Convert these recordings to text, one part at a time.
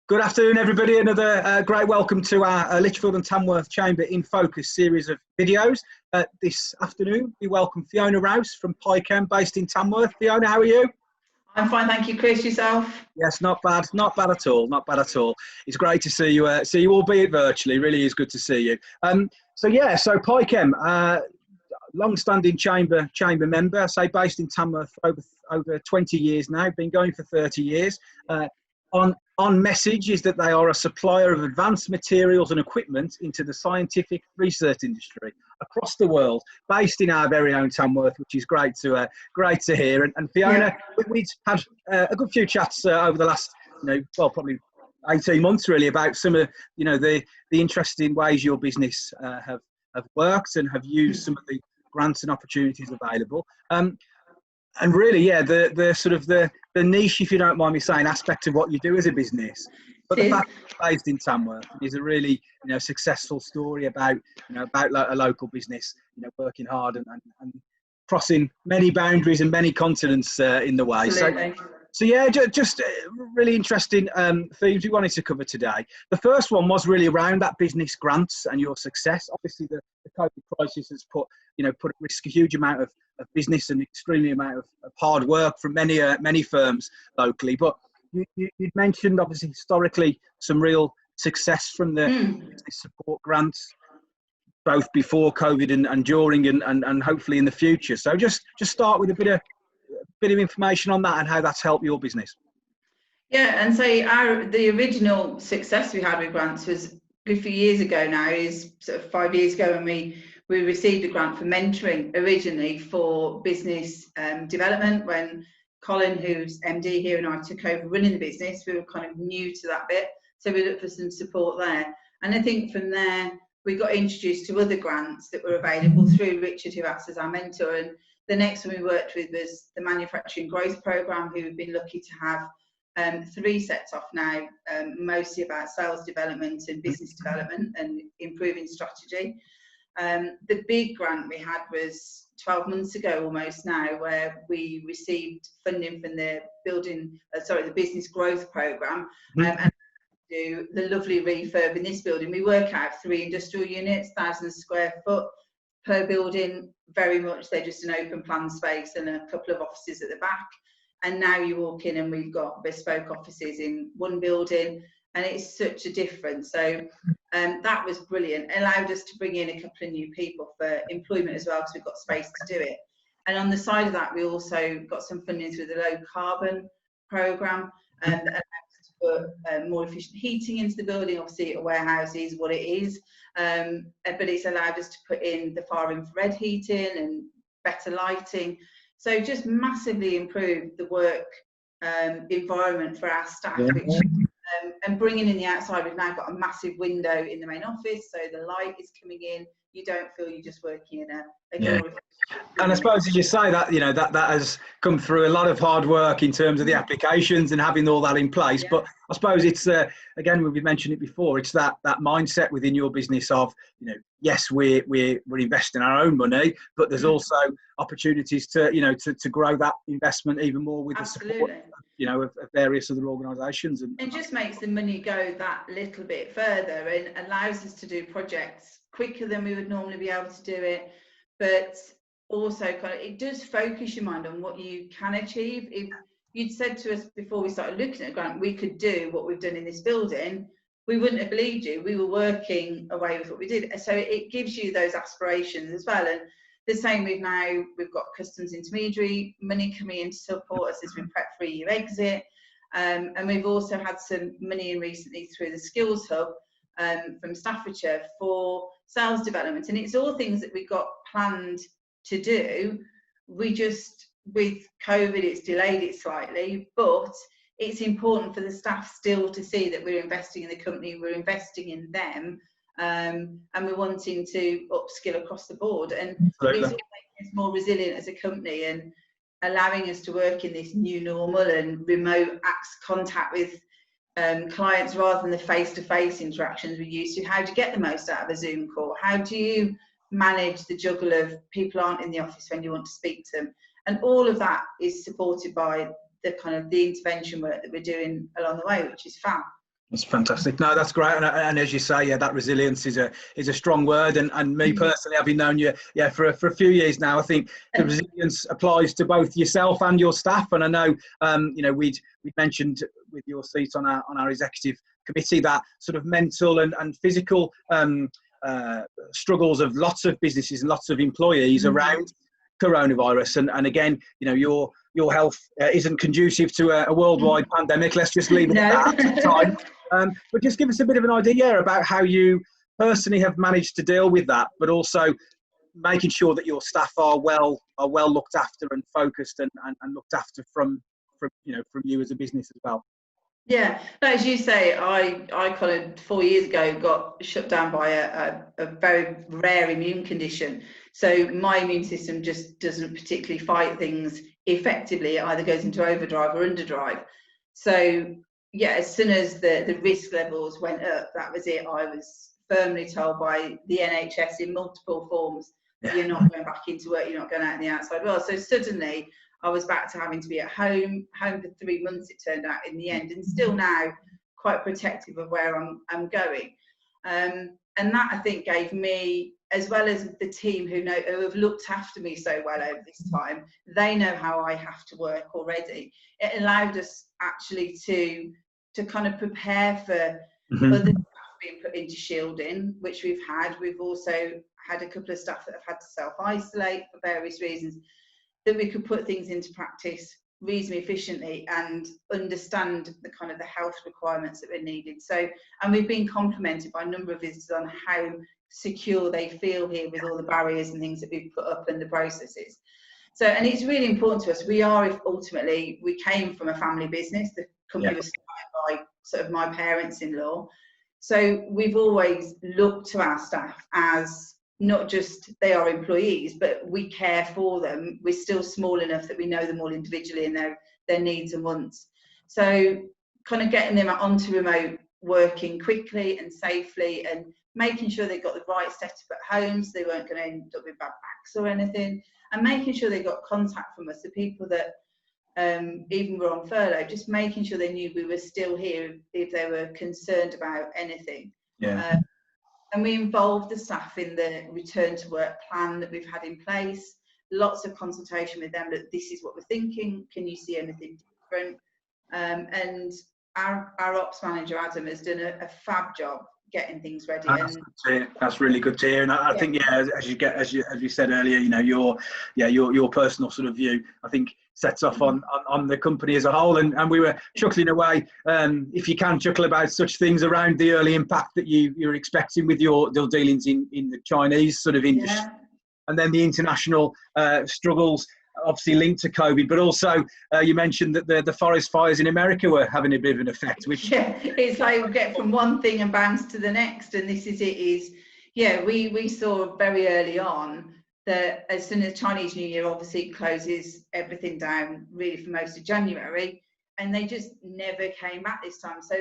Good afternoon, everybody. Another great welcome to our Lichfield and Tamworth Chamber in Focus series of videos. This afternoon, we welcome Fiona Rouse from PI-KEM, based in Tamworth. Fiona, how are you? I'm fine, thank you, Chris. Yourself? Yes, not bad at all. Not bad at all. It's great to see you. Albeit virtually. Really is good to see you. So PI-KEM, long-standing chamber member. I say based in Tamworth for over 20 years now. Been going for 30 years. On message is that they are a supplier of advanced materials and equipment into the scientific research industry across the world, based in our very own Tamworth, which is great to hear. And Fiona, we've had a good few chats over the last, probably 18 months really, about some of the interesting ways your business have worked and have used some of the grants and opportunities available. And really, the niche, if you don't mind me saying, aspect of what you do as a business. But the fact that it's based in Tamworth is a really, successful story about a local business, working hard and crossing many boundaries and many continents in the way. Absolutely. So just really interesting themes we wanted to cover today. The first one was really around that business grants and your success. Obviously, the COVID crisis has put at risk a huge amount of business and extremely amount of hard work from many firms locally. But you'd mentioned, obviously, historically, some real success from the business support grants, both before COVID and during and hopefully in the future. So just start with a bit of information on that and how that's helped your business. Yeah, and so the original success we had with grants was a good few years ago now, is sort of 5 years ago, when we received a grant for mentoring originally for business development. When Colin, who's MD here, and I took over running the business, we were kind of new to that bit, so we looked for some support there. And I think from there we got introduced to other grants that were available through Richard, who acts as our mentor. And the next one we worked with was the Manufacturing Growth Programme, who we've been lucky to have 3 sets off now, mostly about sales development and business development and improving strategy. The big grant we had was 12 months ago almost now, where we received funding from the Business Growth Programme, and do the lovely refurb in this building. We work out 3 industrial units, 1,000 square foot per building. Very much they're just an open plan space and a couple of offices at the back. And now you walk in and we've got bespoke offices in one building, and it's such a difference. So that was brilliant. It allowed us to bring in a couple of new people for employment as well, because we've got space to do it. And on the side of that, we also got some funding through the low carbon programme, that allowed us to put more efficient heating into the building. Obviously a warehouse is what it is, but it's allowed us to put in the far infrared heating and better lighting. So just massively improved the work environment for our staff, and bringing in the outside, we've now got a massive window in the main office, so the light is coming in. You don't feel you're just working in a And I suppose, as you say, that that has come through a lot of hard work in terms of the applications and having all that in place. Yeah. But I suppose it's again, we've mentioned it before, it's that mindset within your business of, yes, we're investing our own money, but there's also opportunities to to grow that investment even more with the support of various other organisations, and it just makes the money go that little bit further and allows us to do projects quicker than we would normally be able to do it. But also it does focus your mind on what you can achieve. If you'd said to us before we started looking at a grant we could do what we've done in this building, we wouldn't have believed you. We were working away with what we did. So it gives you those aspirations as well. And the same we've got customs intermediary money coming in to support us as we prep for EU exit. And we've also had some money in recently through the Skills Hub from Staffordshire for sales development. And it's all things that we've got planned to do. We just, with COVID, it's delayed it slightly, but it's important for the staff still to see that we're investing in the company, we're investing in them, and we're wanting to upskill across the board. And it's all making us more resilient as a company and allowing us to work in this new normal and remote contact with clients rather than the face-to-face interactions we used to. How do you get the most out of a Zoom call? How do you manage the juggle of people aren't in the office when you want to speak to them? And all of that is supported by the intervention work that we're doing along the way, which is fab. That's fantastic. No, that's great. And as you say, yeah, that resilience is a strong word. And me personally, having known you, yeah, for a few years now, I think the resilience applies to both yourself and your staff. And I know, we'd mentioned with your seat on our executive committee that sort of mental and physical struggles of lots of businesses and lots of employees around coronavirus. And again, your health isn't conducive to a worldwide pandemic. Let's just leave it at that time. But just give us a bit of an idea about how you personally have managed to deal with that, but also making sure that your staff are well looked after and focused and looked after from you as a business as well. Yeah, as you say, I kind of 4 years ago got shut down by a very rare immune condition. So my immune system just doesn't particularly fight things effectively. It either goes into overdrive or underdrive. So yeah, as soon as the risk levels went up, that was it. I was firmly told by the NHS in multiple forms that you're not going back into work, you're not going out in the outside world. So suddenly I was back to having to be at home for 3 months, it turned out in the end, and still now quite protective of where I'm going. And that, I think, gave me, as well as the team who have looked after me so well over this time, they know how I have to work already. It allowed us actually to kind of prepare for other staff being put into shielding, which we've had. We've also had a couple of staff that have had to self-isolate for various reasons, that we could put things into practice reasonably efficiently and understand the kind of the health requirements that were needed. So, and we've been complimented by a number of visitors on how secure they feel here with all the barriers and things that we've put up and the processes. So, and it's really important to us. Ultimately, we came from a family business. The company was started by sort of my parents-in-law. So we've always looked to our staff as not just they are employees, but we care for them. We're still small enough that we know them all individually and their needs and wants. So kind of getting them onto remote working quickly and safely and making sure they got the right setup at home so they weren't going to end up with bad backs or anything, and making sure they got contact from us, the people that even were on furlough, just making sure they knew we were still here if they were concerned about anything. And we involved the staff in the return to work plan that we've had in place. Lots of consultation with them that this is what we're thinking. Can you see anything different? And our ops manager, Adam, has done a fab job getting things ready. That's really good to hear. And I think, as you said earlier, your personal sort of view, I think, sets off on the company as a whole. And we were chuckling away, if you can chuckle about such things around the early impact that you're expecting with your dealings in the Chinese sort of industry, and then the international struggles obviously linked to COVID, but also you mentioned that the forest fires in America were having a bit of an effect. Which it's like we get from one thing and bounce to the next, and this is we saw very early on that as soon as Chinese New Year obviously closes everything down really for most of January, and they just never came back this time. So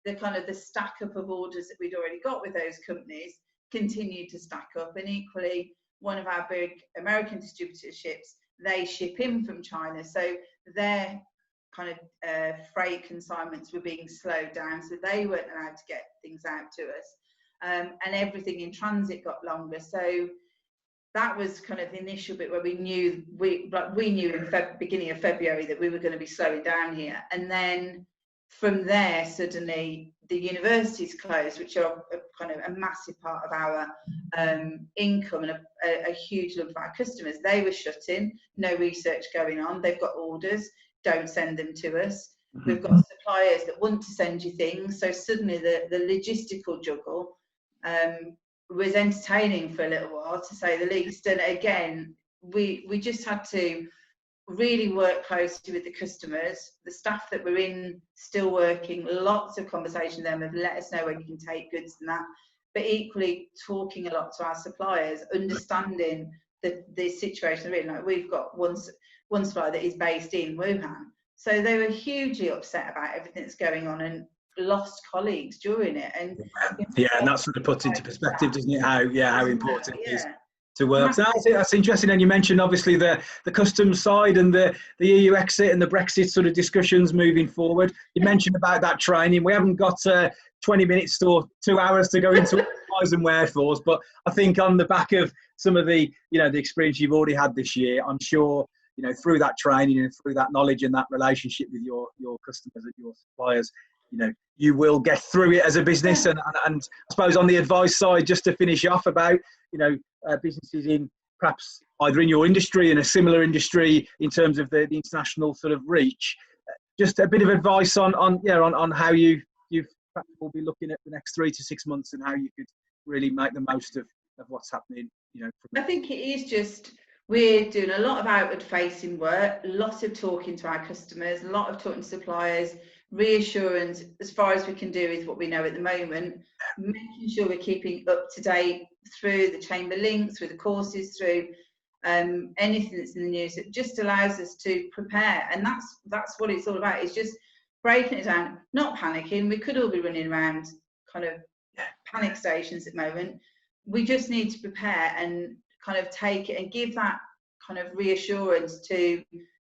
the kind of the stack up of orders that we'd already got with those companies continued to stack up, and equally one of our big American distributorships, they ship in from China, so their kind of freight consignments were being slowed down, so they weren't allowed to get things out to us, and everything in transit got longer. So that was kind of the initial bit where we knew in beginning of February that we were going to be slowing down here, and then from there suddenly the universities closed, which are kind of a massive part of our income and a huge lump of our customers. They were shutting, no research going on. They've got orders, don't send them to us. We've got suppliers that want to send you things. So suddenly the logistical juggle was entertaining for a little while, to say the least. And again, we just had to really work closely with the customers, the staff that were in still working, lots of conversation with them have let us know when you can take goods and that, but equally talking a lot to our suppliers, understanding the situation. Really, like, we've got one supplier that is based in Wuhan, so they were hugely upset about everything that's going on and lost colleagues during it. And and that sort of puts into perspective, doesn't it, how important it is. to work. So that's interesting. And you mentioned obviously the customs side and the EU exit and the Brexit sort of discussions moving forward. You mentioned about that training. We haven't got 20 minutes or 2 hours to go into whys and wherefores, but I think on the back of some of the, you know, the experience you've already had this year, I'm sure, you know, through that training and through that knowledge and that relationship with your customers and your suppliers, you know, you will get through it as a business. And I suppose on the advice side, just to finish off about, you know, businesses in perhaps either in your industry and a similar industry in terms of the international sort of reach, just a bit of advice on how you perhaps will be looking at the next 3 to 6 months and how you could really make the most of what's happening, you know. I think it is just, we're doing a lot of outward facing work, lots of talking to our customers, a lot of talking to suppliers, reassurance as far as we can do with what we know at the moment, making sure we're keeping up to date through the chamber links, through the courses, through anything that's in the news. It just allows us to prepare, and that's what it's all about. It's just breaking it down, not panicking. We could all be running around kind of panic stations at the moment. We just need to prepare and kind of take it and give that kind of reassurance to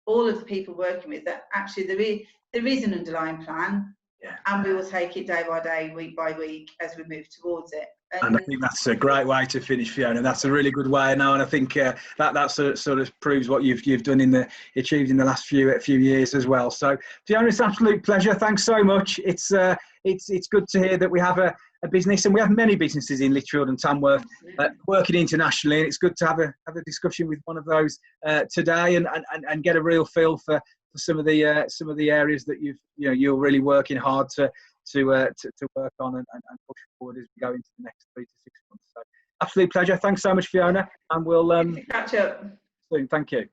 all of the people working with that actually there is an underlying plan, and we will take it day by day, week by week as we move towards it. And I think that's a great way to finish, Fiona. That's a really good way now, and I think that sort of proves what you've done achieved in the last few years as well. So, Fiona, it's an absolute pleasure. Thanks so much. It's good to hear that we have a business, and we have many businesses in Lichfield and Tamworth working internationally, and it's good to have a discussion with one of those today and get a real feel for some of the areas that you're really working hard to work on and push forward as we go into the next 3 to 6 months. So, absolute pleasure. Thanks so much, Fiona, and we'll catch up soon. Thank you.